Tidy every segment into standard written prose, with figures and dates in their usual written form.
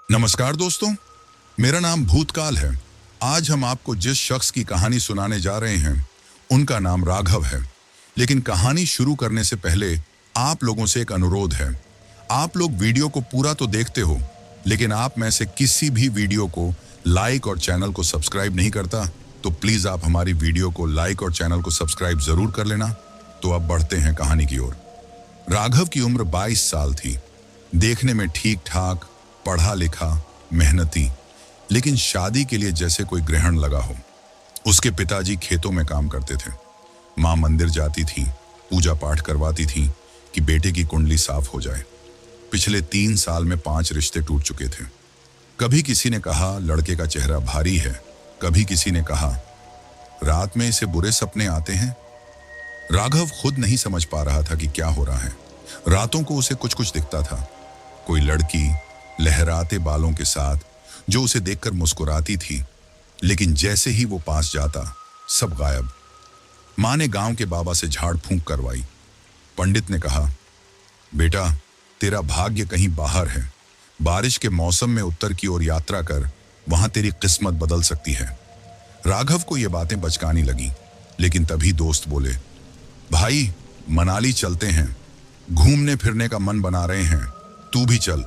नमस्कार दोस्तों, मेरा नाम भूतकाल है। आज हम आपको जिस शख्स की कहानी सुनाने जा रहे हैं, उनका नाम राघव है। लेकिन कहानी शुरू करने से पहले आप लोगों से एक अनुरोध है। आप लोग वीडियो को पूरा तो देखते हो, लेकिन आप में से किसी भी वीडियो को लाइक और चैनल को सब्सक्राइब नहीं करता, तो प्लीज आप हमारी वीडियो को लाइक और चैनल को सब्सक्राइब जरूर कर लेना। तो अब बढ़ते हैं कहानी की ओर। राघव की उम्र 22 साल थी। देखने में ठीक ठाक, पढ़ा लिखा, मेहनती, लेकिन शादी के लिए जैसे कोई ग्रहण लगा हो। उसके पिताजी खेतों में काम करते थे। माँ मंदिर जाती थी, पूजा पाठ करवाती थी कि बेटे की कुंडली साफ हो जाए। पिछले 3 साल में 5 रिश्ते टूट चुके थे। कभी किसी ने कहा लड़के का चेहरा भारी है, कभी किसी ने कहा रात में इसे बुरे सपने आते हैं। राघव खुद नहीं समझ पा रहा था कि क्या हो रहा है। रातों को उसे कुछ कुछ दिखता था। कोई लड़की लहराते बालों के साथ जो उसे देखकर मुस्कुराती थी, लेकिन जैसे ही वो पास जाता सब गायब। माँ ने गांव के बाबा से झाड़ फूंक करवाई। पंडित ने कहा, बेटा तेरा भाग्य कहीं बाहर है। बारिश के मौसम में उत्तर की ओर यात्रा कर, वहां तेरी किस्मत बदल सकती है। राघव को ये बातें बचकानी लगी, लेकिन तभी दोस्त बोले, भाई मनाली चलते हैं, घूमने फिरने का मन बना रहे हैं, तू भी चल।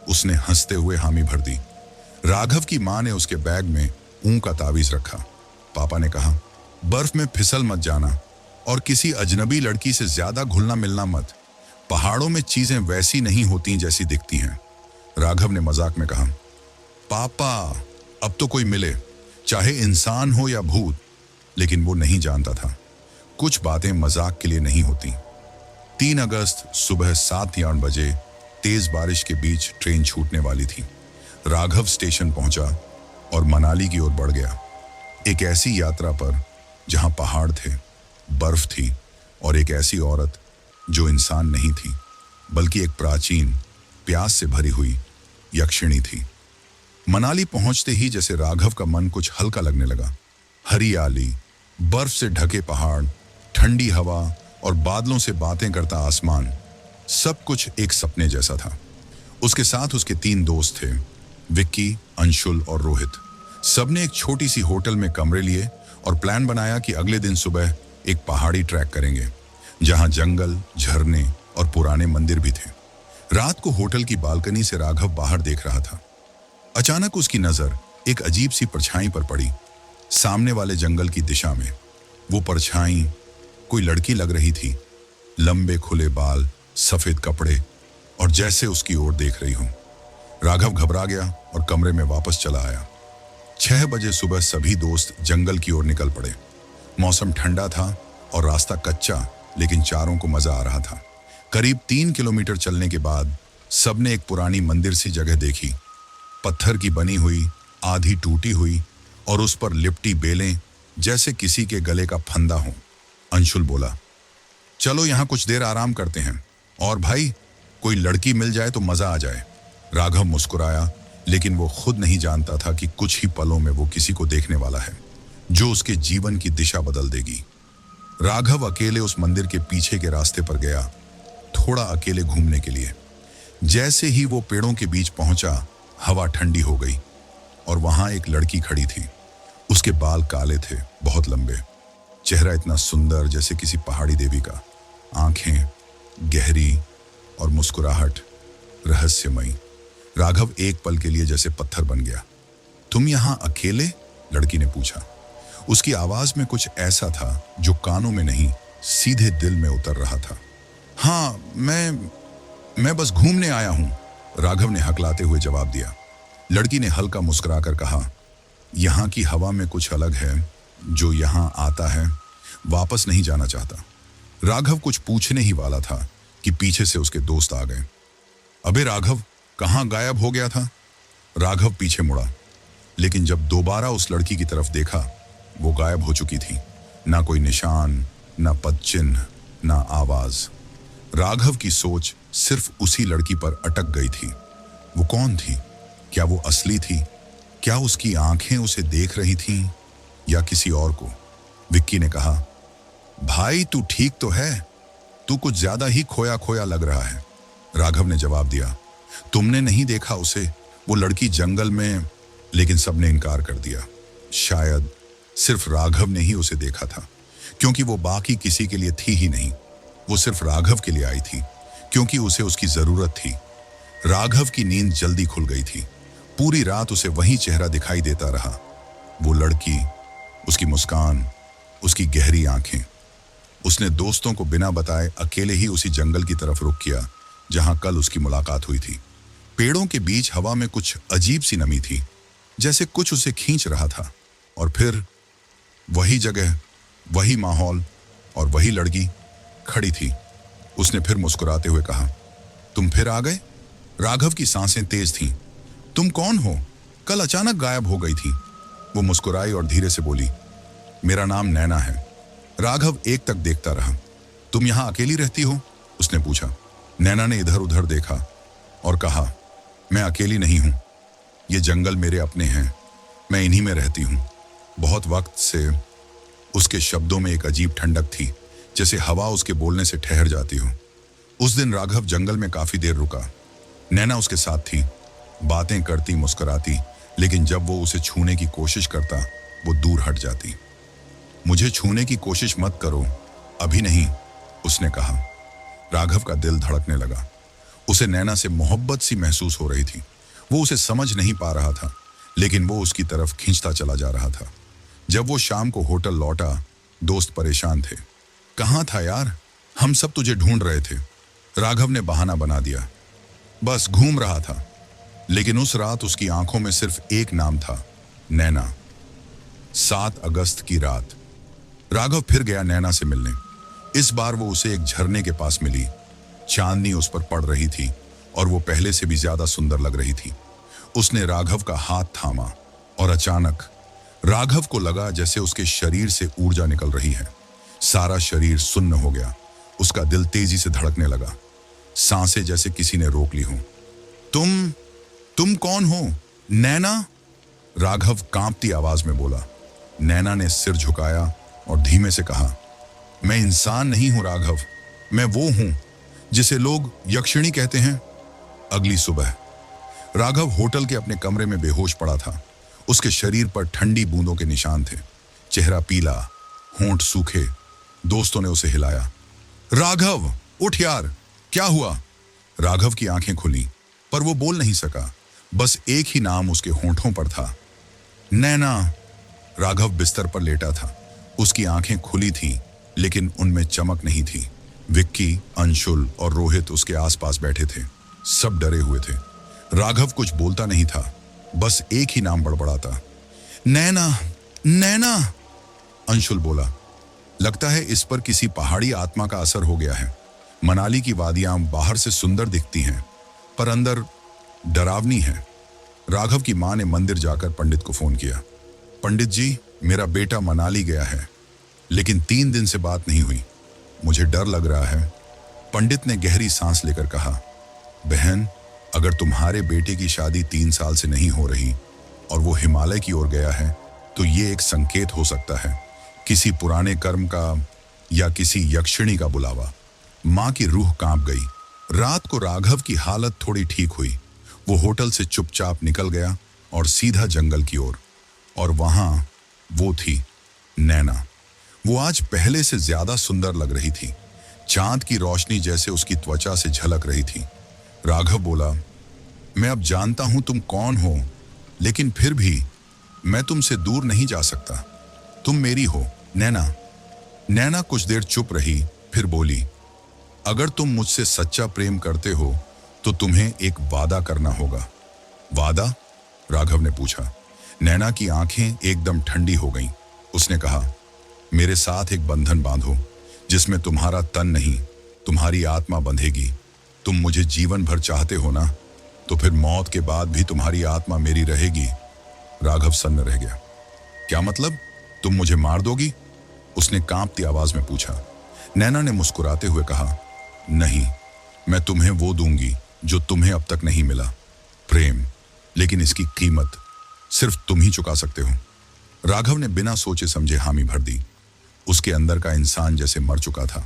उसने हंसते हुए हामी भर दी। राघव की मां ने उसके बैग में ऊं का तावीज रखा। पापा ने कहा, बर्फ में फिसल मत जाना और किसी अजनबी लड़की से ज्यादा घुलना मिलना मत। पहाड़ों में चीजें वैसी नहीं होती जैसी दिखती हैं। राघव ने मजाक में कहा, पापा अब तो कोई मिले, चाहे इंसान हो या भूत। लेकिन वो नहीं जानता था कुछ बातें मजाक के लिए नहीं होती। 3 अगस्त सुबह 7 या 8 बजे तेज बारिश के बीच ट्रेन छूटने वाली थी। राघव स्टेशन पहुंचा और मनाली की ओर बढ़ गया। एक ऐसी यात्रा पर जहां पहाड़ थे, बर्फ थी और एक ऐसी औरत जो इंसान नहीं थी, बल्कि एक प्राचीन, प्यास से भरी हुई यक्षिणी थी। मनाली पहुंचते ही जैसे राघव का मन कुछ हल्का लगने लगा। हरियाली, बर्फ से ढके पहाड़, ठंडी हवा और बादलों से बातें करता आसमान, सब कुछ एक सपने जैसा था। उसके साथ उसके 3 दोस्त थे, विक्की, अंशुल और रोहित। सबने एक छोटी सी होटल में कमरे लिए और प्लान बनाया कि अगले दिन सुबह एक पहाड़ी ट्रैक करेंगे, जहां जंगल, झरने और पुराने मंदिर भी थे। रात को होटल की बालकनी से राघव बाहर देख रहा था। अचानक उसकी नजर एक अजीब सी परछाई पर पड़ी, सामने वाले जंगल की दिशा में। वो परछाई कोई लड़की लग रही थी, लंबे खुले बाल, सफेद कपड़े और जैसे उसकी ओर देख रही हो। राघव घबरा गया और कमरे में वापस चला आया। 6 बजे सुबह सभी दोस्त जंगल की ओर निकल पड़े। मौसम ठंडा था और रास्ता कच्चा, लेकिन चारों को मजा आ रहा था। करीब 3 किलोमीटर चलने के बाद सबने एक पुरानी मंदिर सी जगह देखी, पत्थर की बनी हुई, आधी टूटी हुई और उस पर लिपटी बेलें जैसे किसी के गले का फंदा हो। अंशुल बोला, चलो यहां कुछ देर आराम करते हैं, और भाई कोई लड़की मिल जाए तो मजा आ जाए। राघव मुस्कुराया, लेकिन वो खुद नहीं जानता था कि कुछ ही पलों में वो किसी को देखने वाला है जो उसके जीवन की दिशा बदल देगी। राघव अकेले उस मंदिर के पीछे के रास्ते पर गया, थोड़ा अकेले घूमने के लिए। जैसे ही वो पेड़ों के बीच पहुंचा, हवा ठंडी हो गई और वहां एक लड़की खड़ी थी। उसके बाल काले थे, बहुत लंबे, चेहरा इतना सुंदर जैसे किसी पहाड़ी देवी का, आंखें गहरी और मुस्कुराहट रहस्यमयी। राघव एक पल के लिए जैसे पत्थर बन गया। तुम यहां अकेले? लड़की ने पूछा। उसकी आवाज में कुछ ऐसा था जो कानों में नहीं, सीधे दिल में उतर रहा था। हाँ, मैं बस घूमने आया हूं, राघव ने हकलाते हुए जवाब दिया। लड़की ने हल्का मुस्कुराकर कहा, यहां की हवा में कुछ अलग है, जो यहां आता है वापस नहीं जाना चाहता। राघव कुछ पूछने ही वाला था कि पीछे से उसके दोस्त आ गए। अबे राघव, कहां गायब हो गया था? राघव पीछे मुड़ा, लेकिन जब दोबारा उस लड़की की तरफ देखा, वो गायब हो चुकी थी। ना कोई निशान, ना पदचिन्ह, ना आवाज। राघव की सोच सिर्फ उसी लड़की पर अटक गई थी। वो कौन थी? क्या वो असली थी? क्या उसकी आंखें उसे देख रही थीं या किसी और को? विक्की ने कहा, भाई तू ठीक तो है? तू कुछ ज्यादा ही खोया खोया लग रहा है। राघव ने जवाब दिया, तुमने नहीं देखा उसे? वो लड़की जंगल में, लेकिन सबने इनकार कर दिया। शायद सिर्फ राघव ने ही उसे देखा था, क्योंकि वो बाकी किसी के लिए थी ही नहीं। वो सिर्फ राघव के लिए आई थी, क्योंकि उसे उसकी जरूरत थी। राघव की नींद जल्दी खुल गई थी। पूरी रात उसे वही चेहरा दिखाई देता रहा, वो लड़की, उसकी मुस्कान, उसकी गहरी आंखें। उसने दोस्तों को बिना बताए अकेले ही उसी जंगल की तरफ रुख किया जहां कल उसकी मुलाकात हुई थी। पेड़ों के बीच हवा में कुछ अजीब सी नमी थी, जैसे कुछ उसे खींच रहा था। और फिर वही जगह, वही माहौल और वही लड़की खड़ी थी। उसने फिर मुस्कुराते हुए कहा, तुम फिर आ गए? राघव की सांसें तेज थीं। तुम कौन हो? कल अचानक गायब हो गई थी। वो मुस्कुराई और धीरे से बोली, मेरा नाम नैना है। राघव एक तक देखता रहा। तुम यहां अकेली रहती हो? उसने पूछा। नैना ने इधर उधर देखा और कहा, मैं अकेली नहीं हूं, ये जंगल मेरे अपने हैं, मैं इन्हीं में रहती हूं। बहुत वक्त से। उसके शब्दों में एक अजीब ठंडक थी, जैसे हवा उसके बोलने से ठहर जाती हो। उस दिन राघव जंगल में काफी देर रुका। नैना उसके साथ थी, बातें करती, मुस्कुराती, लेकिन जब वो उसे छूने की कोशिश करता, वो दूर हट जाती। मुझे छूने की कोशिश मत करो, अभी नहीं, उसने कहा। राघव का दिल धड़कने लगा। उसे नैना से मोहब्बत सी महसूस हो रही थी। वो उसे समझ नहीं पा रहा था, लेकिन वो उसकी तरफ खींचता चला जा रहा था। जब वो शाम को होटल लौटा, दोस्त परेशान थे। कहाँ था यार? हम सब तुझे ढूंढ रहे थे। राघव ने बहाना बना दिया। बस घूम रहा था। लेकिन उस रात उसकी आंखों में सिर्फ एक नाम था, नैना। 7 अगस्त की रात। राघव फिर गया नैना से मिलने। इस बार वो उसे एक झरने के पास मिली। चांदनी उस पर पड़ रही थी और वो पहले से भी ज्यादा सुंदर लग रही थी। उसने राघव का हाथ थामा और अचानक राघव को लगा जैसे उसके शरीर से ऊर्जा निकल रही है। सारा शरीर सुन्न हो गया। उसका दिल तेजी से धड़कने लगा, सांसें जैसे किसी ने रोक ली हो। तुम कौन हो? नैना? राघव कांपती आवाज में बोला। नैना ने सिर झुकाया और धीमे से कहा, मैं इंसान नहीं हूं राघव, मैं वो हूं जिसे लोग यक्षिणी कहते हैं। अगली सुबह राघव होटल के अपने कमरे में बेहोश पड़ा था। उसके शरीर पर ठंडी बूंदों के निशान थे, चेहरा पीला, होंठ सूखे। दोस्तों ने उसे हिलाया। राघव उठ यार, क्या हुआ? राघव की आंखें खुली, पर वो बोल नहीं सका। बस एक ही नाम उसके होंठों पर था, नैना। राघव बिस्तर पर लेटा था। उसकी आंखें खुली थीं, लेकिन उनमें चमक नहीं थी। विक्की, अंशुल और रोहित उसके आसपास बैठे थे। सब डरे हुए थे। राघव कुछ बोलता नहीं था, बस एक ही नाम बड़बड़ाता, नैना, नैना। अंशुल बोला, लगता है इस पर किसी पहाड़ी आत्मा का असर हो गया है। मनाली की वादियां बाहर से सुंदर दिखती हैं, पर अंदर डरावनी है। राघव की मां ने मंदिर जाकर पंडित को फोन किया। पंडित जी, मेरा बेटा मनाली गया है, लेकिन 3 दिन से बात नहीं हुई। मुझे डर लग रहा है। पंडित ने गहरी सांस लेकर कहा, बहन, अगर तुम्हारे बेटे की शादी 3 साल से नहीं हो रही और वो हिमालय की ओर गया है, तो ये एक संकेत हो सकता है, किसी पुराने कर्म का या किसी यक्षिणी का बुलावा। मां की रूह कांप गई। रात को राघव की हालत थोड़ी ठीक हुई। वो होटल से चुपचाप निकल गया और सीधा जंगल की ओर। और वहां वो थी, नैना। वो आज पहले से ज्यादा सुंदर लग रही थी। चांद की रोशनी जैसे उसकी त्वचा से झलक रही थी। राघव बोला, मैं अब जानता हूं तुम कौन हो, लेकिन फिर भी मैं तुमसे दूर नहीं जा सकता। तुम मेरी हो, नैना। नैना कुछ देर चुप रही, फिर बोली, अगर तुम मुझसे सच्चा प्रेम करते हो तो तुम्हें एक वादा करना होगा। वादा? राघव ने पूछा। नैना की आंखें एकदम ठंडी हो गईं। उसने कहा, मेरे साथ एक बंधन बांधो जिसमें तुम्हारा तन नहीं, तुम्हारी आत्मा बंधेगी। तुम मुझे जीवन भर चाहते हो ना, तो फिर मौत के बाद भी तुम्हारी आत्मा मेरी रहेगी। राघव सन्न रह गया। क्या मतलब? तुम मुझे मार दोगी? उसने कांपती आवाज में पूछा। नैना ने मुस्कुराते हुए कहा, नहीं, मैं तुम्हें वो दूंगी जो तुम्हें अब तक नहीं मिला, प्रेम। लेकिन इसकी कीमत सिर्फ तुम ही चुका सकते हो। राघव ने बिना सोचे समझे हामी भर दी। उसके अंदर का इंसान जैसे मर चुका था।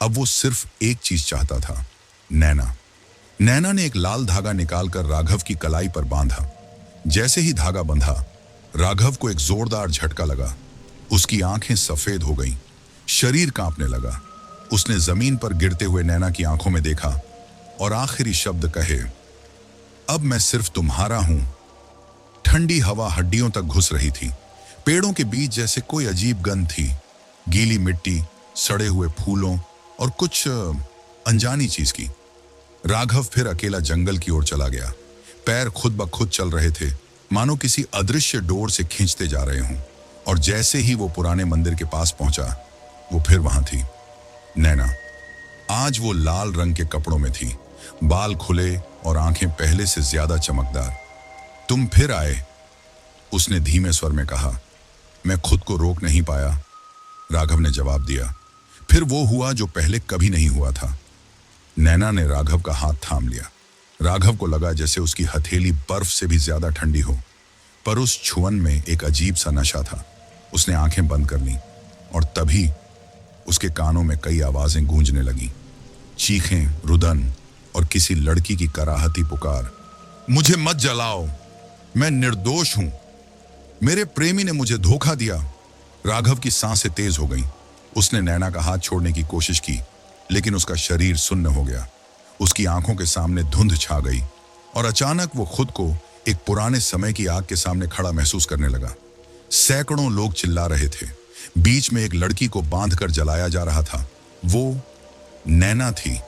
अब वो सिर्फ एक चीज चाहता था, नैना। नैना ने एक लाल धागा निकालकर राघव की कलाई पर बांधा। जैसे ही धागा बंधा, राघव को एक जोरदार झटका लगा। उसकी आंखें सफेद हो गईं, शरीर कांपने लगा। उसने जमीन पर गिरते हुए नैना की आंखों में देखा और आखिरी शब्द कहे, अब मैं सिर्फ तुम्हारा हूं। ठंडी हवा हड्डियों तक घुस रही थी। पेड़ों के बीच जैसे कोई अजीब गंध थी, गीली मिट्टी, सड़े हुए फूलों और कुछ अनजानी चीज की। राघव फिर अकेला जंगल की ओर चला गया। पैर खुद ब खुद चल रहे थे, मानो किसी अदृश्य डोर से खींचते जा रहे हों। और जैसे ही वो पुराने मंदिर के पास पहुंचा, वो फिर वहां थी, नैना। आज वो लाल रंग के कपड़ों में थी, बाल खुले और आंखें पहले से ज्यादा चमकदार। तुम फिर आए, उसने धीमे स्वर में कहा। मैं खुद को रोक नहीं पाया, राघव ने जवाब दिया। फिर वो हुआ जो पहले कभी नहीं हुआ था। नैना ने राघव का हाथ थाम लिया। राघव को लगा जैसे उसकी हथेली बर्फ से भी ज्यादा ठंडी हो, पर उस छुअन में एक अजीब सा नशा था। उसने आंखें बंद कर लीं और तभी उसके कानों में कई आवाजें गूंजने लगीं। चीखें, रुदन और किसी लड़की की कराहती पुकार। मुझे मत जलाओ, मैं निर्दोष हूं, मेरे प्रेमी ने मुझे धोखा दिया। राघव की सांसें तेज हो गईं। उसने नैना का हाथ छोड़ने की कोशिश की, लेकिन उसका शरीर सुन्न हो गया। उसकी आंखों के सामने धुंध छा गई और अचानक वो खुद को एक पुराने समय की आग के सामने खड़ा महसूस करने लगा। सैकड़ों लोग चिल्ला रहे थे, बीच में एक लड़की को बांधकर जलाया जा रहा था। वो नैना थी।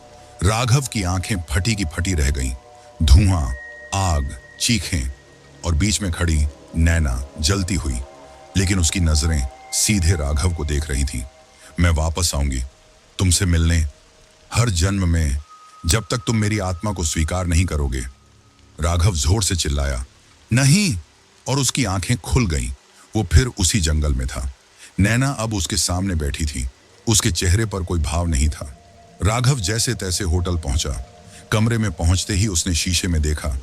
राघव की आंखें फटी की फटी रह गईं। धुआं, आग, चीखें और बीच में खड़ी नैना जलती हुई, लेकिन उसकी नजरें सीधे राघव को देख रही थी। मैं वापस आऊंगी तुमसे मिलने, हर जन्म में, जब तक तुम मेरी आत्मा को स्वीकार नहीं करोगे। राघव जोर से चिल्लाया, नहीं, और उसकी आंखें खुल गईं। वो फिर उसी जंगल में था। नैना अब उसके सामने बैठी थी। उसके चेहरे पर कोई भाव नहीं था। राघव जैसे तैसे होटल पहुंचा। कमरे में पहुंचते ही उसने शीशे में देखा।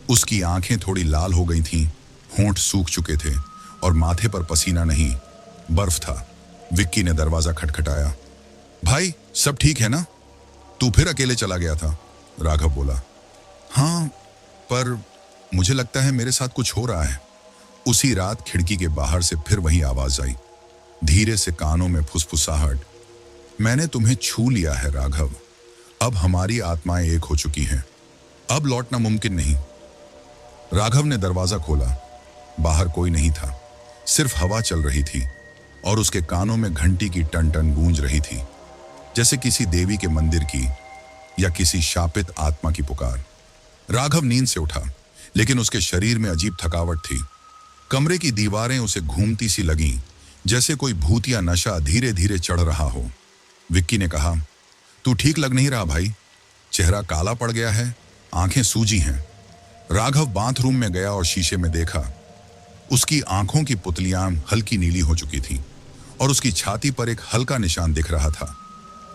उसकी आंखें थोड़ी लाल हो गई थीं, होंठ सूख चुके थे और माथे पर पसीना नहीं, बर्फ था। विक्की ने दरवाजा खटखटाया। भाई, सब ठीक है ना? तू फिर अकेले चला गया था, राघव बोला। हाँ, पर मुझे लगता है मेरे साथ कुछ हो रहा है। उसी रात खिड़की के बाहर से फिर वही आवाज आई, धीरे से कानों में फुसफुसाहट। मैंने तुम्हें छू लिया है राघव, अब हमारी आत्माएं एक हो चुकी हैं, अब लौटना मुमकिन नहीं। राघव ने दरवाजा खोला। बाहर कोई नहीं था, सिर्फ हवा चल रही थी और उसके कानों में घंटी की टन टन गूंज रही थी, जैसे किसी देवी के मंदिर की या किसी शापित आत्मा की पुकार। राघव नींद से उठा, लेकिन उसके शरीर में अजीब थकावट थी। कमरे की दीवारें उसे घूमती सी लगीं, जैसे कोई भूतिया नशा धीरे धीरे चढ़ रहा हो। विक्की ने कहा, तू ठीक लग नहीं रहा भाई, चेहरा काला पड़ गया है, आंखें सूजी हैं। राघव बाथरूम में गया और शीशे में देखा। उसकी आंखों की पुतलियां हल्की नीली हो चुकी थीं और उसकी छाती पर एक हल्का निशान दिख रहा था,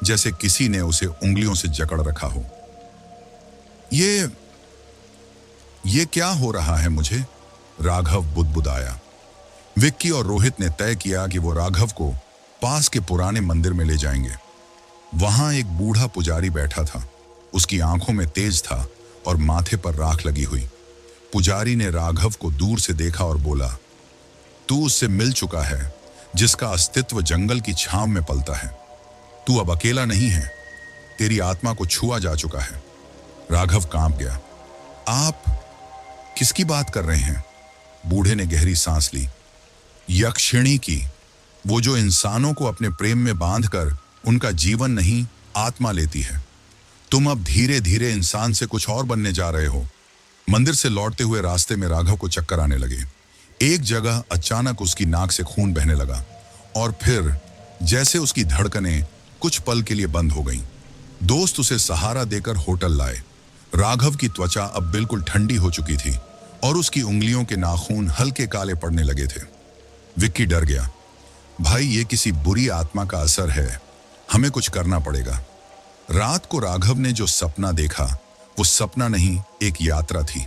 जैसे किसी ने उसे उंगलियों से जकड़ रखा हो। ये क्या हो रहा है मुझे? राघव बुदबुदाया। विक्की और रोहित ने तय किया कि वो राघव को पास के पुराने मंदिर में ले जाएंगे। वहां एक बूढ़ा पुजारी बैठा था। उसकी आंखों में तेज था और माथे पर राख लगी हुई। पुजारी ने राघव को दूर से देखा और बोला, तू उससे मिल चुका है जिसका अस्तित्व जंगल की छांव में पलता है। तू अब अकेला नहीं है, तेरी आत्मा को छुआ जा चुका है। राघव कांप गया। आप किसकी बात कर रहे हैं? बूढ़े ने गहरी सांस ली। यक्षिणी की, वो जो इंसानों को अपने प्रेम में बांधकर उनका जीवन नहीं, आत्मा लेती है। तुम अब धीरे धीरे इंसान से कुछ और बनने जा रहे हो। मंदिर से लौटते हुए रास्ते में राघव को चक्कर आने लगे। एक जगह अचानक उसकी नाक से खून बहने लगा और फिर जैसे उसकी धड़कनें कुछ पल के लिए बंद हो गईं। दोस्त उसे सहारा देकर होटल लाए। राघव की त्वचा अब बिल्कुल ठंडी हो चुकी थी और उसकी उंगलियों के नाखून हल्के काले पड़ने लगे थे। विक्की डर गया। भाई, ये किसी बुरी आत्मा का असर है, हमें कुछ करना पड़ेगा। रात को राघव ने जो सपना देखा, वो सपना नहीं, एक यात्रा थी।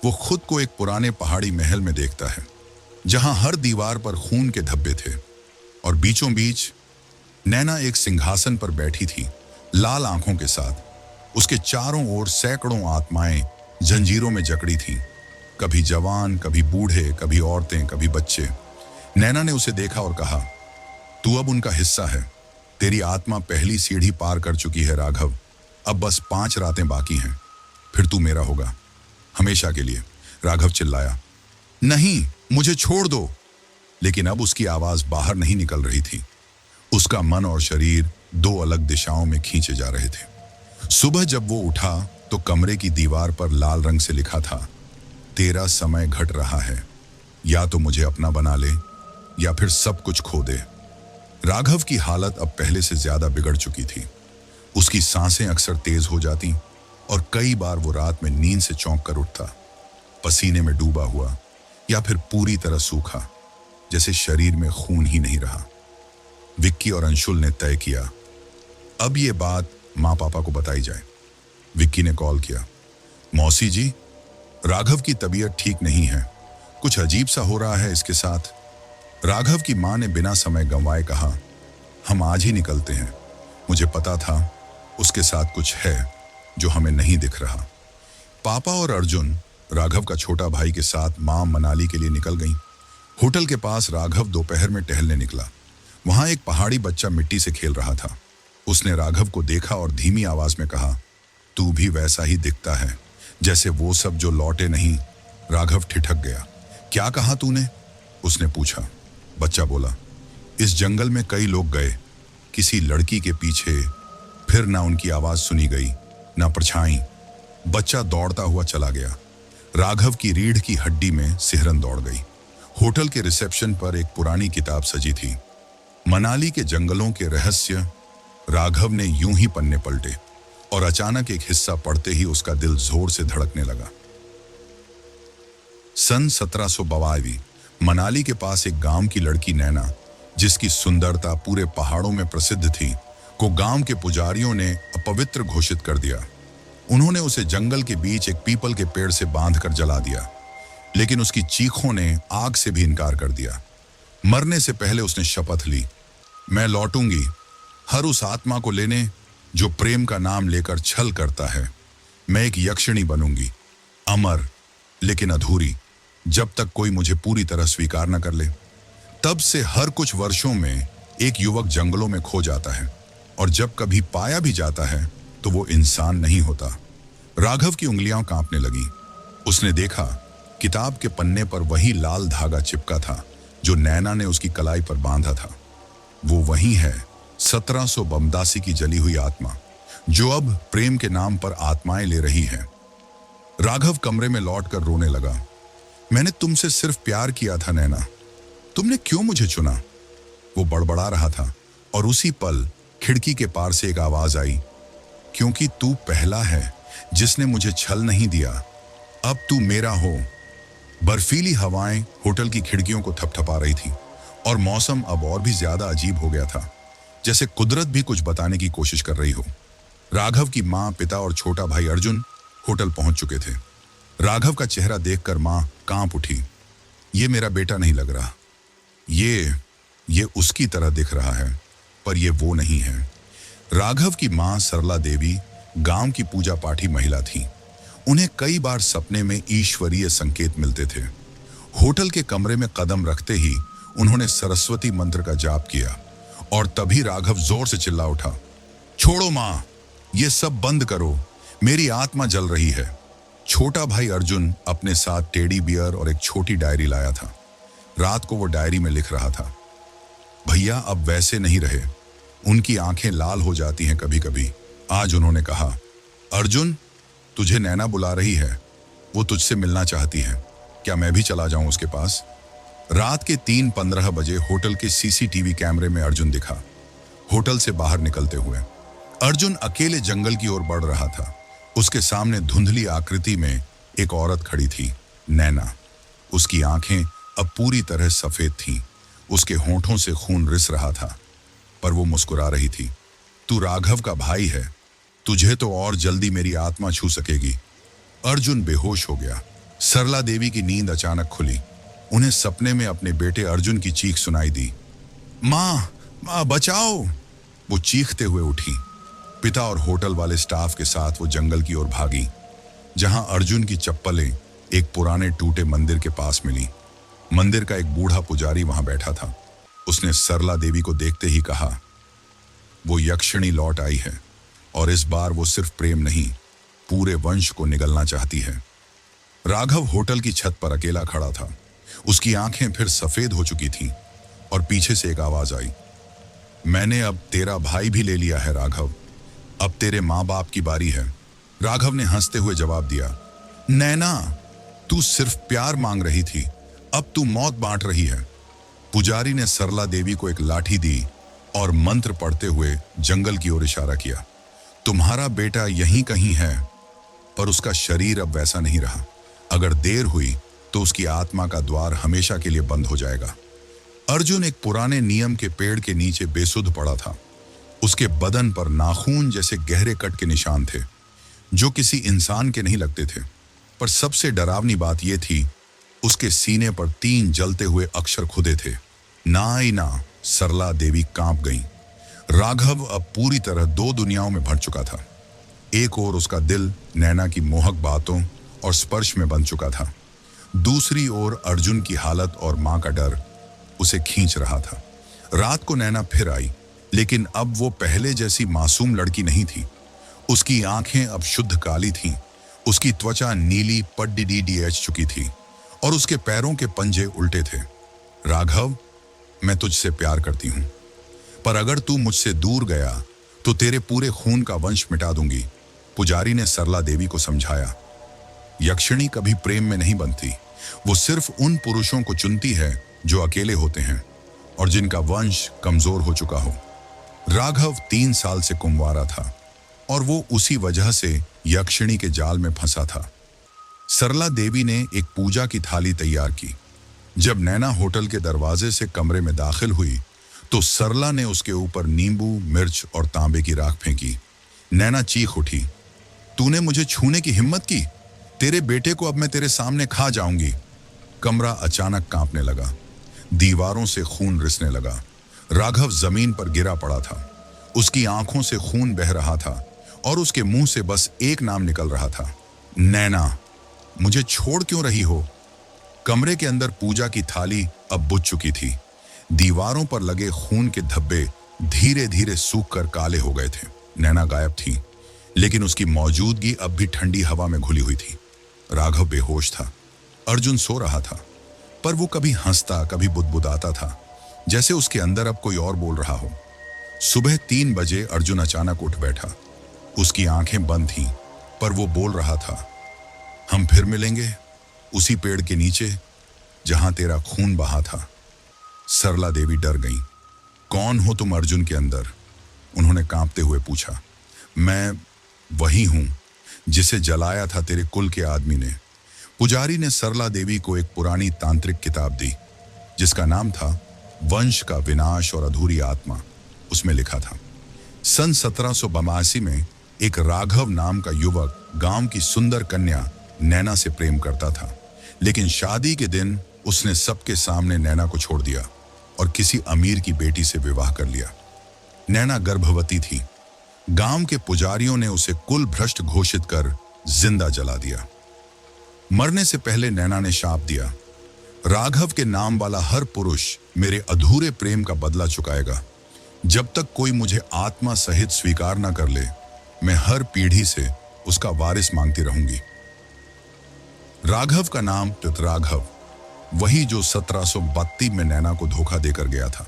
वो खुद को एक पुराने पहाड़ी महल में देखता है, जहां हर दीवार पर खून के धब्बे थे और बीचों बीच नैना एक सिंहासन पर बैठी थी, लाल आंखों के साथ। उसके चारों ओर सैकड़ों आत्माएं जंजीरों में जकड़ी थीं। कभी जवान, कभी बूढ़े, कभी औरतें, कभी बच्चे। नैना ने उसे देखा और कहा, तू अब उनका हिस्सा है। तेरी आत्मा पहली सीढ़ी पार कर चुकी है राघव। अब बस 5 रातें बाकी हैं, फिर तू मेरा होगा, हमेशा के लिए। राघव चिल्लाया, नहीं, मुझे छोड़ दो। लेकिन अब उसकी आवाज बाहर नहीं निकल रही थी। उसका मन और शरीर 2 अलग दिशाओं में खींचे जा रहे थे। सुबह जब वो उठा तो कमरे की दीवार पर लाल रंग से लिखा था, तेरा समय घट रहा है, या तो मुझे अपना बना ले या फिर सब कुछ खो दे। राघव की हालत अब पहले से ज्यादा बिगड़ चुकी थी। उसकी सांसें अक्सर तेज हो जाती और कई बार वो रात में नींद से चौंक कर उठता, पसीने में डूबा हुआ या फिर पूरी तरह सूखा, जैसे शरीर में खून ही नहीं रहा। विक्की और अंशुल ने तय किया, अब ये बात माँ पापा को बताई जाए। विक्की ने कॉल किया, मौसी जी, राघव की तबीयत ठीक नहीं है, कुछ अजीब सा हो रहा है इसके साथ। राघव की माँ ने बिना समय गंवाए कहा, हम आज ही निकलते हैं, मुझे पता था उसके साथ कुछ है जो हमें नहीं दिख रहा। पापा और अर्जुन राघव का छोटा भाई के साथ मां मनाली के लिए निकल गईं। होटल के पास राघव दोपहर में टहलने निकला। वहां एक पहाड़ी बच्चा मिट्टी से खेल रहा था। उसने राघव को देखा और धीमी आवाज में कहा, तू भी वैसा ही दिखता है जैसे वो सब जो लौटे नहीं। राघव ठिठक गया। क्या कहा तूने? उसने पूछा। बच्चा बोला, इस जंगल में कई लोग गए किसी लड़की के पीछे, फिर ना उनकी आवाज सुनी गई ना परछाई। बच्चा दौड़ता हुआ चला गया। राघव की रीढ़ की हड्डी में सिहरन दौड़ गई। होटल के रिसेप्शन पर एक पुरानी किताब सजी थी, मनाली के जंगलों के रहस्य। राघव ने यूं ही पन्ने पलटे और अचानक एक हिस्सा पढ़ते ही उसका दिल जोर से धड़कने लगा। सन 1752 मनाली के पास एक गांव की लड़की नैना, जिसकी सुंदरता पूरे पहाड़ों में प्रसिद्ध थी, को गांव के पुजारियों ने अपवित्र घोषित कर दिया। उन्होंने उसे जंगल के बीच एक पीपल के पेड़ से बांधकर जला दिया, लेकिन उसकी चीखों ने आग से भी इनकार कर दिया। मरने से पहले उसने शपथ ली, मैं लौटूंगी हर उस आत्मा को लेने जो प्रेम का नाम लेकर छल करता है। मैं एक यक्षिणी बनूंगी, अमर लेकिन अधूरी, जब तक कोई मुझे पूरी तरह स्वीकार न कर ले। तब से हर कुछ वर्षों में एक युवक जंगलों में खो जाता है, और जब कभी पाया भी जाता है तो वो इंसान नहीं होता। राघव की उंगलियां कांपने लगी। उसने देखा, किताब के पन्ने पर वही लाल धागा चिपका था जो नैना ने उसकी कलाई पर बांधा था। वो वही है, 1782 की जली हुई आत्मा, जो अब प्रेम के नाम पर आत्माएं ले रही है। राघव कमरे में लौटकर रोने लगा। मैंने तुमसे सिर्फ प्यार किया था नैना, तुमने क्यों मुझे चुना? वो बड़बड़ा रहा था और उसी पल खिड़की के पार से एक आवाज आई, क्योंकि तू पहला है जिसने मुझे छल नहीं दिया, अब तू मेरा हो। बर्फीली हवाएं होटल की खिड़कियों को थपथपा रही थी और मौसम अब और भी ज्यादा अजीब हो गया था, जैसे कुदरत भी कुछ बताने की कोशिश कर रही हो। राघव की माँ, पिता और छोटा भाई अर्जुन होटल पहुंच चुके थे। राघव का चेहरा देखकर माँ कांप उठी। ये मेरा बेटा नहीं लग रहा, ये उसकी तरह दिख रहा है, पर ये वो नहीं है। राघव की माँ सरला देवी गांव की पूजा पाठी महिला थी। उन्हें कई बार सपने में ईश्वरीय संकेत मिलते थे। होटल के कमरे में कदम रखते ही उन्होंने सरस्वती मंत्र का जाप किया और तभी राघव जोर से चिल्ला उठा, छोड़ो माँ, ये सब बंद करो, मेरी आत्मा जल रही है। छोटा भाई अर्जुन अपने साथ टेडी बियर और एक छोटी डायरी लाया था। रात को वो डायरी में लिख रहा था, भैया अब वैसे नहीं रहे। उनकी आंखें लाल हो जाती हैं कभी कभी। आज उन्होंने कहा, अर्जुन, तुझे नैना बुला रही है, वो तुझसे मिलना चाहती है, क्या मैं भी चला जाऊं उसके पास? रात के 3:15 बजे होटल के सीसीटीवी कैमरे में अर्जुन दिखा, होटल से बाहर निकलते हुए। अर्जुन अकेले जंगल की ओर बढ़ रहा था। उसके सामने धुंधली आकृति में एक औरत खड़ी थी, नैना। उसकी आंखें अब पूरी तरह सफेद थीं। उसके होंठों से खून रिस रहा था, पर वो मुस्कुरा रही थी। तू राघव का भाई है, तुझे तो और जल्दी मेरी आत्मा छू सकेगी। अर्जुन बेहोश हो गया। सरला देवी की नींद अचानक खुली। उन्हें सपने में अपने बेटे अर्जुन की चीख सुनाई दी, माँ, माँ बचाओ। वो चीखते हुए उठी, पिता और होटल वाले स्टाफ के साथ वो जंगल की ओर भागी, जहां अर्जुन की चप्पलें एक पुराने टूटे मंदिर के पास मिली। मंदिर का एक बूढ़ा पुजारी वहां बैठा था। उसने सरला देवी को देखते ही कहा, वो यक्षिणी लौट आई है और इस बार वो सिर्फ प्रेम नहीं, पूरे वंश को निगलना चाहती है। राघव होटल की छत पर अकेला खड़ा था। उसकी आंखें फिर सफेद हो चुकी थीं और पीछे से एक आवाज आई, मैंने अब तेरा भाई भी ले लिया है राघव, अब तेरे माँ बाप की बारी है। राघव ने हंसते हुए जवाब दिया, नैना, तू सिर्फ प्यार मांग रही थी, अब तू मौत बांट रही है। पुजारी ने सरला देवी को एक लाठी दी और मंत्र पढ़ते हुए जंगल की ओर इशारा किया। तुम्हारा बेटा यहीं कहीं है, पर उसका शरीर अब वैसा नहीं रहा। अगर देर हुई तो उसकी आत्मा का द्वार हमेशा के लिए बंद हो जाएगा। अर्जुन एक पुराने नियम के पेड़ के नीचे बेसुध पड़ा था। उसके बदन पर नाखून जैसे गहरे कट के निशान थे, जो किसी इंसान के नहीं लगते थे। पर सबसे डरावनी बात यह थी, उसके सीने पर 3 जलते हुए अक्षर खुदे थे, ना। सरला देवी कांप गई। राघव अब पूरी तरह 2 दुनियाओं में भर चुका था। एक ओर उसका दिल नैना की मोहक बातों और स्पर्श में बंध चुका था, दूसरी ओर अर्जुन की हालत और मां का डर उसे खींच रहा था। रात को नैना फिर आई, लेकिन अब वो पहले जैसी मासूम लड़की नहीं थी। उसकी आंखें अब शुद्ध काली थीं, उसकी त्वचा नीली पड्डीडीएच चुकी थी और उसके पैरों के पंजे उल्टे थे। राघव, मैं तुझसे प्यार करती हूं, पर अगर तू मुझसे दूर गया तो तेरे पूरे खून का वंश मिटा दूंगी, पुजारी ने सरला देवी को समझाया। यक्षिणी कभी प्रेम में नहीं बनती, वो सिर्फ उन पुरुषों को चुनती है जो अकेले होते हैं और जिनका वंश कमजोर हो चुका हो। राघव 3 साल से कुंवारा था और वो उसी वजह से यक्षिणी के जाल में फंसा था। सरला देवी ने एक पूजा की थाली तैयार की। जब नैना होटल के दरवाजे से कमरे में दाखिल हुई तो सरला ने उसके ऊपर नींबू, मिर्च और तांबे की राख फेंकी। नैना चीख उठी, तूने मुझे छूने की हिम्मत की? तेरे बेटे को अब मैं तेरे सामने खा जाऊंगी। कमरा अचानक कांपने लगा, दीवारों से खून रिसने लगा। राघव जमीन पर गिरा पड़ा था, उसकी आंखों से खून बह रहा था और उसके मुंह से बस एक नाम निकल रहा था, नैना, मुझे छोड़ क्यों रही हो? कमरे के अंदर पूजा की थाली अब बुझ चुकी थी। दीवारों पर लगे खून के धब्बे धीरे धीरे सूख कर काले हो गए थे। नैना गायब थी, लेकिन उसकी मौजूदगी अब भी ठंडी हवा में घुली हुई थी। राघव बेहोश था। अर्जुन सो रहा था, पर वो कभी हंसता, कभी बुदबुदाता था, जैसे उसके अंदर अब कोई और बोल रहा हो। सुबह 3 बजे अर्जुन अचानक उठ बैठा। उसकी आंखें बंद थीं, पर वो बोल रहा था, हम फिर मिलेंगे उसी पेड़ के नीचे जहां तेरा खून बहा था। सरला देवी डर गई। कौन हो तुम अर्जुन के अंदर? उन्होंने कांपते हुए पूछा। मैं वही हूं जिसे जलाया था तेरे कुल के आदमी ने। पुजारी ने सरला देवी को एक पुरानी तांत्रिक किताब दी, जिसका नाम था वंश का विनाश और अधूरी आत्मा। उसमें लिखा था, सन 1782 में एक राघव नाम का युवक गांव की सुंदर कन्या नैना से प्रेम करता था, लेकिन शादी के दिन उसने सबके सामने नैना को छोड़ दिया और किसी अमीर की बेटी से विवाह कर लिया। नैना गर्भवती थी। गांव के पुजारियों ने उसे कुल भ्रष्ट घोषित कर जिंदा जला दिया। मरने से पहले नैना ने शाप दिया, राघव के नाम वाला हर पुरुष मेरे अधूरे प्रेम का बदला चुकाएगा। जब तक कोई मुझे आत्मा सहित स्वीकार न कर ले, मैं हर पीढ़ी से उसका वारिस मांगती रहूंगी। राघव का नाम राघव, वही जो 1732 में नैना को धोखा देकर गया था।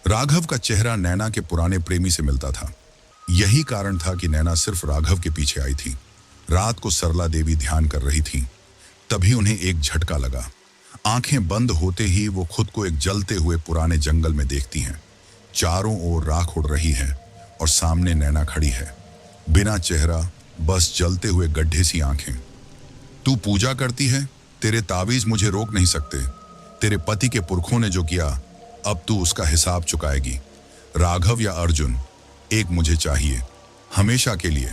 राघव का चेहरा नैना के पुराने प्रेमी से मिलता था। यही कारण था कि नैना सिर्फ राघव के पीछे आई थी। रात को सरला देवी ध्यान कर रही थी, तभी उन्हें एक झटका लगा। आंखें बंद होते ही वो खुद को एक जलते हुए पुराने जंगल में देखती हैं। चारों ओर राख उड़ रही है और सामने नैना खड़ी है, बिना चेहरा, बस जलते हुए गड्ढे सी आंखें। तू पूजा करती है, तेरे तावीज मुझे रोक नहीं सकते। तेरे पति के पुरखों ने जो किया, अब तू उसका हिसाब चुकाएगी। राघव या अर्जुन, एक मुझे चाहिए, हमेशा के लिए।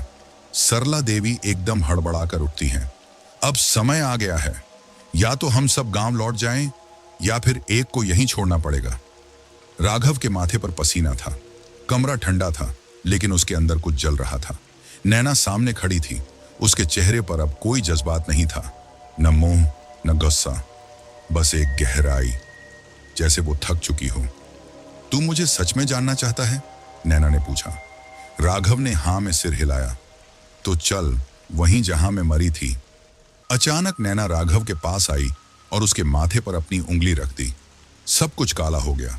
सरला देवी एकदम हड़बड़ाकर उठती हैं। अब समय आ गया है, या तो हम सब गांव लौट जाएं या फिर एक को यहीं छोड़ना पड़ेगा। राघव के माथे पर पसीना था, कमरा ठंडा था, लेकिन उसके अंदर कुछ जल रहा था। नैना सामने खड़ी थी, उसके चेहरे पर अब कोई जज्बात नहीं था, न मोह न गुस्सा, बस एक गहराई, जैसे वो थक चुकी हो। तू मुझे सच में जानना चाहता है? नैना ने पूछा। राघव ने हाँ में सिर हिलाया। तो चल वहीं जहां मैं मरी थी। अचानक नैना राघव के पास आई और उसके माथे पर अपनी उंगली रख दी। सब कुछ काला हो गया।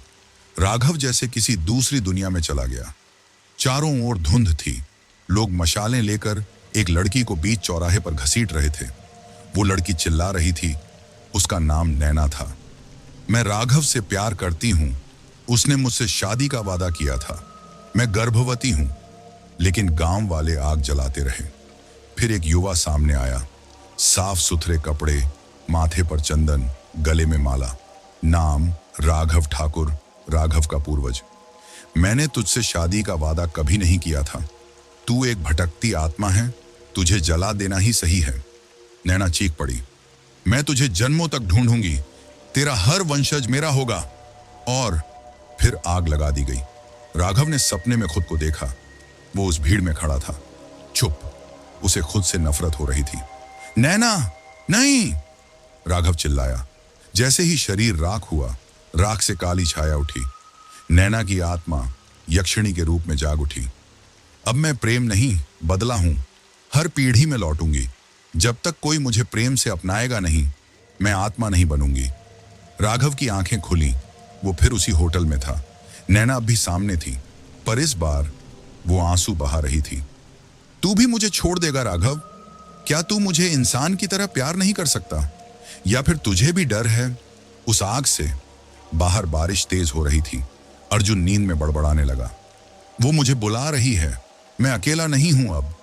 राघव जैसे किसी दूसरी दुनिया में चला गया। चारों ओर धुंध थी। लोग मशालें लेकर एक लड़की को बीच चौराहे पर घसीट रहे थे। वो लड़की चिल्ला रही थी। उसका नाम नैना था। मैं राघव से प्यार करती हूं। उसने मुझसे शादी का वादा किया था। मैं गर्भवती हूं। लेकिन गांव वाले आग जलाते रहे। फिर एक युवा सामने आया, साफ सुथरे कपड़े, माथे पर चंदन, गले में माला। नाम राघव ठाकुर, राघव का पूर्वज। मैंने तुझसे शादी का वादा कभी नहीं किया था। तू एक भटकती आत्मा है, तुझे जला देना ही सही है। नैना चीख पड़ी। मैं तुझे जन्मों तक ढूंढूंगी, तेरा हर वंशज मेरा होगा। और फिर आग लगा दी गई। राघव ने सपने में खुद को देखा। वो उस भीड़ में खड़ा था, चुप। उसे खुद से नफरत हो रही थी। नैना नहीं, राघव चिल्लाया। जैसे ही शरीर राख हुआ, राख से काली छाया उठी। नैना की आत्मा यक्षिणी के रूप में जाग उठी। अब मैं प्रेम नहीं, बदला हूं। हर पीढ़ी में लौटूंगी। जब तक कोई मुझे प्रेम से अपनाएगा नहीं, मैं आत्मा नहीं बनूंगी। राघव की आंखें खुली। वो फिर उसी होटल में था। नैना अब भी सामने थी, पर इस बार वो आंसू बहा रही थी। तू भी मुझे छोड़ देगा राघव? क्या तू मुझे इंसान की तरह प्यार नहीं कर सकता? या फिर तुझे भी डर है उस आग से? बाहर बारिश तेज हो रही थी। अर्जुन नींद में बड़बड़ाने लगा। वो मुझे बुला रही है, मैं अकेला नहीं हूं अब।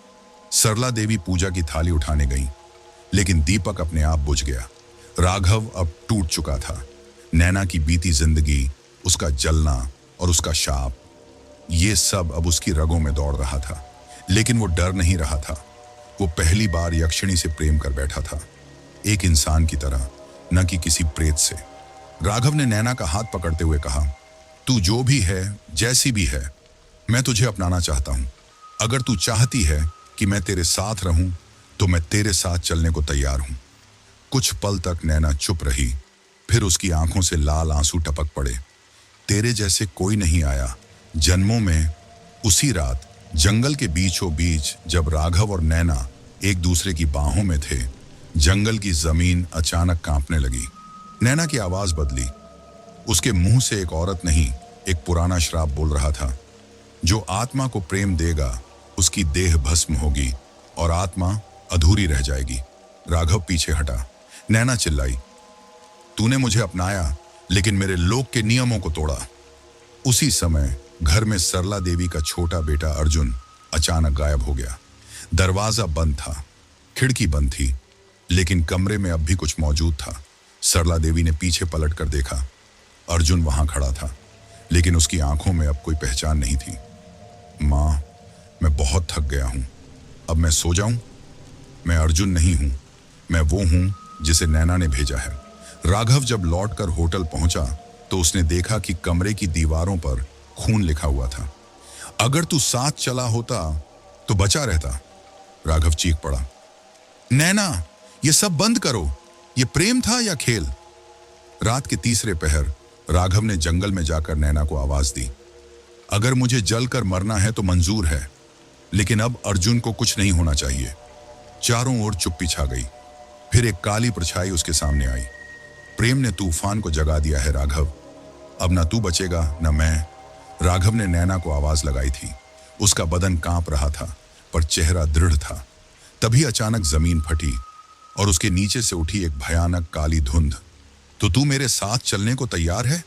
सरला देवी पूजा की थाली उठाने गई, लेकिन दीपक अपने आप बुझ गया। राघव अब टूट चुका था। नैना की बीती जिंदगी, उसका जलना और उसका शाप, ये सब अब उसकी रगों में दौड़ रहा था। लेकिन वो डर नहीं रहा था। वो पहली बार यक्षिणी से प्रेम कर बैठा था, एक इंसान की तरह, न कि किसी प्रेत से। राघव ने नैना का हाथ पकड़ते हुए कहा, तू जो भी है, जैसी भी है, मैं तुझे अपनाना चाहता हूं। अगर तू चाहती है कि मैं तेरे साथ रहूं, तो मैं तेरे साथ चलने को तैयार हूं। कुछ पल तक नैना चुप रही, फिर उसकी आंखों से लाल आंसू टपक पड़े। तेरे जैसे कोई नहीं आया जन्मों में। उसी रात जंगल के बीचों बीच जब राघव और नैना एक दूसरे की बाहों में थे, जंगल की जमीन अचानक कांपने लगी। नैना की आवाज बदली। उसके मुंह से एक औरत नहीं, एक पुराना श्राप बोल रहा था। जो आत्मा को प्रेम देगा, उसकी देह भस्म होगी और आत्मा अधूरी रह जाएगी। राघव पीछे हटा। नैना चिल्लाई, तूने मुझे अपनाया, लेकिन मेरे लोक के नियमों को तोड़ा। उसी समय घर में सरला देवी का छोटा बेटा अर्जुन अचानक गायब हो गया। दरवाजा बंद था, खिड़की बंद थी, लेकिन कमरे में अब भी कुछ मौजूद था। सरला देवी ने पीछे पलट कर देखा। अर्जुन वहां खड़ा था, लेकिन उसकी आंखों में अब कोई पहचान नहीं थी। माँ, मैं बहुत थक गया हूं, अब मैं सो जाऊं? मैं अर्जुन नहीं हूं, मैं वो हूं जिसे नैना ने भेजा है। राघव जब लौटकर होटल पहुंचा तो उसने देखा कि कमरे की दीवारों पर खून लिखा हुआ था। अगर तू साथ चला होता तो बचा रहता। राघव चीख पड़ा, नैना, ये सब बंद करो। ये प्रेम था या खेल? रात के तीसरे पहर राघव ने जंगल में जाकर नैना को आवाज दी, अगर मुझे जलकर मरना है तो मंजूर है, लेकिन अब अर्जुन को कुछ नहीं होना चाहिए। चारों ओर चुप्पी छा गई। फिर एक काली परछाई उसके सामने आई। प्रेम ने तूफान को जगा दिया है राघव, अब ना तू बचेगा न मैं। राघव ने नैना को आवाज लगाई थी। उसका बदन कांप रहा था, पर चेहरा दृढ़ था। तभी अचानक जमीन फटी और उसके नीचे से उठी एक भयानक काली धुंध। तो तू मेरे साथ चलने को तैयार है?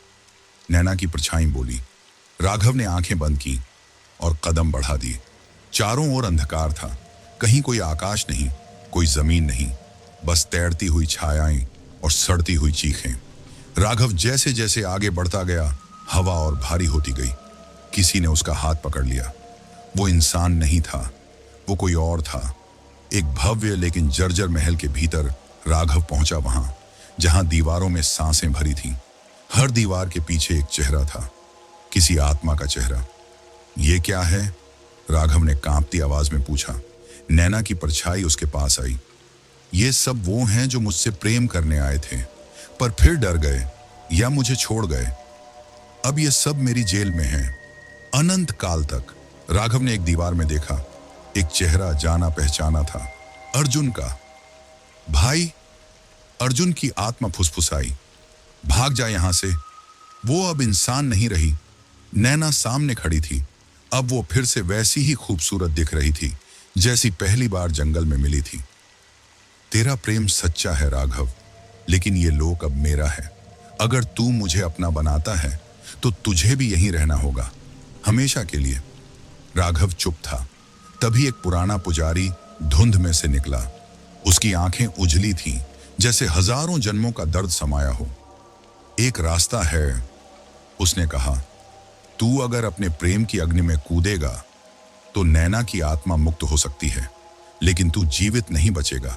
नैना की परछाई बोली। राघव ने आंखें बंद की और कदम बढ़ा दिए। चारों ओर अंधकार था, कहीं कोई आकाश नहीं, कोई जमीन नहीं, बस तैरती हुई छायाएं और सड़ती हुई चीखें। राघव जैसे जैसे आगे बढ़ता गया, हवा और भारी होती गई। किसी ने उसका हाथ पकड़ लिया। वो इंसान नहीं था, वो कोई और था। एक भव्य लेकिन जर्जर महल के भीतर राघव पहुंचा, वहां जहां दीवारों में सांसें भरी थीं। हर दीवार के पीछे एक चेहरा था, किसी आत्मा का चेहरा। ये क्या है? राघव ने कांपती आवाज में पूछा। नैना की परछाई उसके पास आई। ये सब वो हैं जो मुझसे प्रेम करने आए थे, पर फिर डर गए या मुझे छोड़ गए। अब ये सब मेरी जेल में हैं, अनंत काल तक। राघव ने एक दीवार में देखा। एक चेहरा जाना पहचाना था, अर्जुन का। भाई, अर्जुन की आत्मा फुसफुसाई, भाग जा यहां से। वो अब इंसान नहीं रही। नैना सामने खड़ी थी। अब वो फिर से वैसी ही खूबसूरत दिख रही थी जैसी पहली बार जंगल में मिली थी। तेरा प्रेम सच्चा है राघव, लेकिन ये लोक अब मेरा है। अगर तू मुझे अपना बनाता है तो तुझे भी यहीं रहना होगा, हमेशा के लिए। राघव चुप था। तभी एक पुराना पुजारी धुंध में से निकला। उसकी आंखें उजली थीं, जैसे हजारों जन्मों का दर्द समाया हो। एक रास्ता है, उसने कहा। तू अगर अपने प्रेम की अग्नि में कूदेगा तो नैना की आत्मा मुक्त हो सकती है, लेकिन तू जीवित नहीं बचेगा।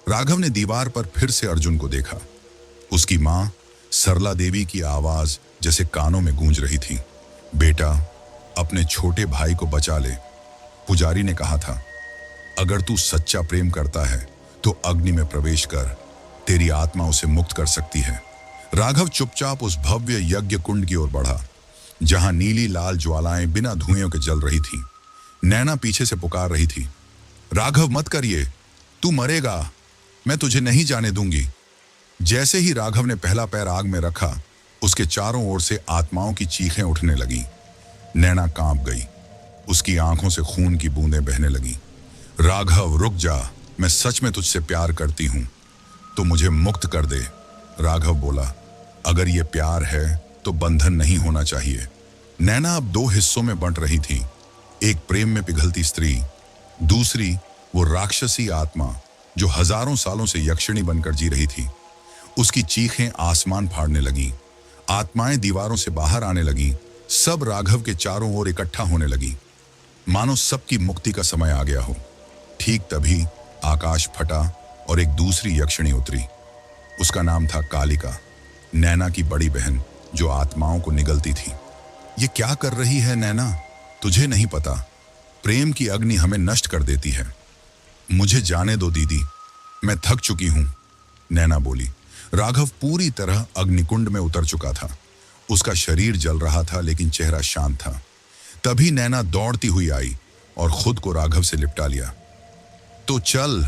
राघव ने दीवार पर फिर से अर्जुन को देखा। उसकी मां सरला देवी की आवाज जैसे कानों में गूंज रही थी। बेटा, अपने छोटे भाई को बचा ले, पुजारी ने कहा था। अगर तू सच्चा प्रेम करता है तो अग्नि में प्रवेश कर, तेरी आत्मा उसे मुक्त कर सकती है। राघव चुपचाप उस भव्य यज्ञ कुंड की ओर बढ़ा, जहां नीली लाल ज्वालाएं बिना धुएं के जल रही थी। नैना पीछे से पुकार रही थी, राघव मत करिए, तू मरेगा, मैं तुझे नहीं जाने दूंगी। जैसे ही राघव ने पहला पैर आग में रखा, उसके चारों ओर से आत्माओं की चीखें उठने लगी। नैना कांप गई। उसकी आंखों से खून की बूंदें बहने लगी। राघव रुक जा, मैं सच में तुझसे प्यार करती हूं, तो मुझे मुक्त कर दे। राघव बोला, अगर ये प्यार है तो बंधन नहीं होना चाहिए। नैना अब दो हिस्सों में बंट रही थी। एक प्रेम में पिघलती स्त्री, दूसरी वो राक्षसी आत्मा जो हजारों सालों से यक्षिणी बनकर जी रही थी। उसकी चीखें आसमान फाड़ने लगी। आत्माएं दीवारों से बाहर आने लगी। सब राघव के चारों ओर इकट्ठा होने लगी, मानो सबकी मुक्ति का समय आ गया हो। ठीक तभी आकाश फटा और एक दूसरी यक्षिणी उतरी। उसका नाम था कालिका, नैना की बड़ी बहन जो आत्माओं को निगलती थी। ये क्या कर रही है नैना? तुझे नहीं पता, प्रेम की अग्नि हमें नष्ट कर देती है। मुझे जाने दो दीदी, मैं थक चुकी हूं, नैना बोली। राघव पूरी तरह अग्निकुंड में उतर चुका था। उसका शरीर जल रहा था, लेकिन चेहरा शांत था। तभी नैना दौड़ती हुई आई और खुद को राघव से लिपटा लिया। तो चल,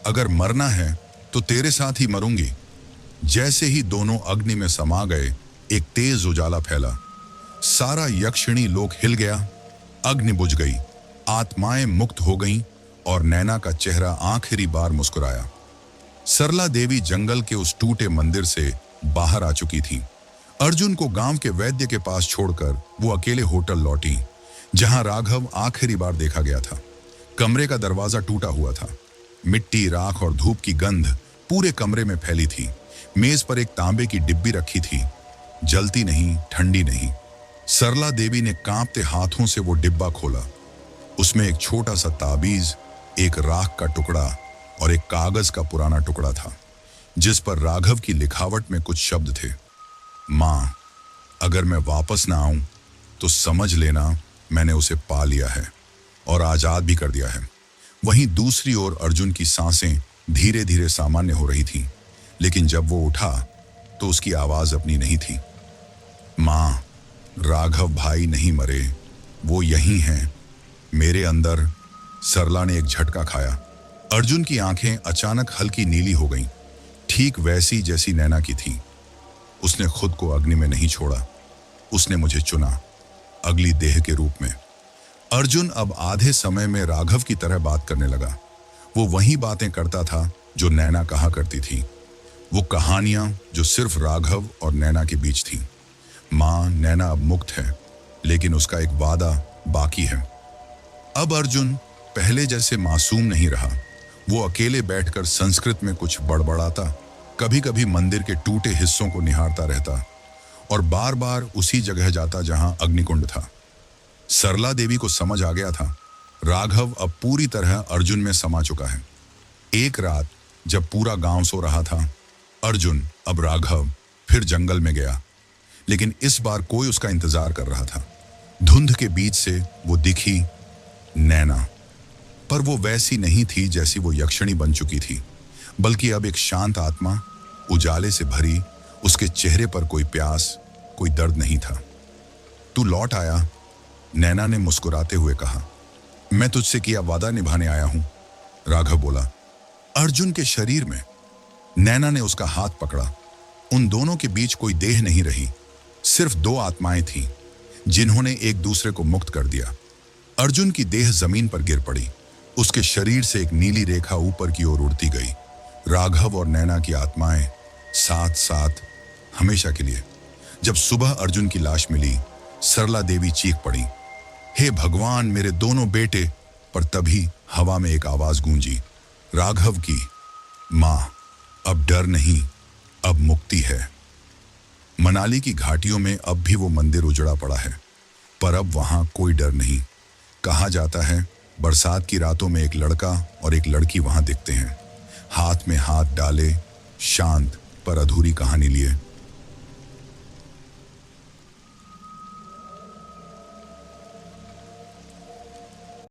अगर मरना है तो तेरे साथ ही मरूंगी। जैसे ही दोनों अग्नि में समा गए, एक तेज उजाला फैला। सारा यक्षिणी लोक हिल गया। अग्नि बुझ गई, आत्माएं मुक्त हो गईं और नैना का चेहरा आखिरी बार मुस्कुराया। सरला देवी जंगल के उस टूटे मंदिर से बाहर आ चुकी थी। अर्जुन को गांव के वैद्य के पास छोड़कर वो अकेले होटल लौटी, जहां राघव आखिरी बार देखा गया था। कमरे का दरवाजा टूटा हुआ था। मिट्टी, राख और धूप की गंध पूरे कमरे में फैली थी। मेज पर एक तांबे की डिब्बी रखी थी, जलती नहीं, ठंडी नहीं। सरला देवी ने कांपते हाथों से वो डिब्बा खोला। उसमें एक छोटा सा ताबीज, एक राख का टुकड़ा और एक कागज का पुराना टुकड़ा था, जिस पर राघव की लिखावट में कुछ शब्द थे। मां, अगर मैं वापस ना आऊं तो समझ लेना मैंने उसे पा लिया है और आजाद भी कर दिया है। वहीं दूसरी ओर अर्जुन की सांसें धीरे धीरे सामान्य हो रही थीं, लेकिन जब वो उठा तो उसकी आवाज अपनी नहीं थी। मां, राघव भाई नहीं मरे, वो यहीं हैं, मेरे अंदर। सरला ने एक झटका खाया। अर्जुन की आंखें अचानक हल्की नीली हो गईं, ठीक वैसी जैसी नैना की थी। उसने खुद को अग्नि में नहीं छोड़ा, उसने मुझे चुना, अगली देह के रूप में। अर्जुन अब आधे समय में राघव की तरह बात करने लगा। वो वही बातें करता था जो नैना कहा करती थी, वो कहानियां जो सिर्फ राघव और नैना के बीच थी। मां, नैना अब मुक्त है, लेकिन उसका एक वादा बाकी है। अब अर्जुन पहले जैसे मासूम नहीं रहा। वो अकेले बैठकर संस्कृत में कुछ बड़बड़ाता, कभी कभी मंदिर के टूटे हिस्सों को निहारता रहता और बार बार उसी जगह जाता जहां अग्निकुंड था। सरला देवी को समझ आ गया था, राघव अब पूरी तरह अर्जुन में समा चुका है। एक रात जब पूरा गांव सो रहा था, अर्जुन, अब राघव, फिर जंगल में गया, लेकिन इस बार कोई उसका इंतजार कर रहा था। धुंध के बीच से वो दिखी, नैना। पर वो वैसी नहीं थी जैसी वो यक्षिणी बन चुकी थी, बल्कि अब एक शांत आत्मा, उजाले से भरी। उसके चेहरे पर कोई प्यास, कोई दर्द नहीं था। तू लौट आया, नैना ने मुस्कुराते हुए कहा। मैं तुझसे किया वादा निभाने आया हूं, राघव बोला। अर्जुन के शरीर में। नैना ने उसका हाथ पकड़ा। उन दोनों के बीच कोई देह नहीं रही, सिर्फ दो आत्माएं थीं, जिन्होंने एक दूसरे को मुक्त कर दिया। अर्जुन की देह जमीन पर गिर पड़ी। उसके शरीर से एक नीली रेखा ऊपर की ओर उड़ती गई। राघव और नैना की आत्माएं साथ साथ हमेशा के लिए। जब सुबह अर्जुन की लाश मिली, सरला देवी चीख पड़ी, हे भगवान, मेरे दोनों बेटे। पर तभी हवा में एक आवाज गूंजी, राघव की। मां, अब डर नहीं, अब मुक्ति है। मनाली की घाटियों में अब भी वो मंदिर उजड़ा पड़ा है, पर अब वहां कोई डर नहीं। कहा जाता है बरसात की रातों में एक लड़का और एक लड़की वहां दिखते हैं, हाथ में हाथ डाले, शांत पर अधूरी कहानी लिए।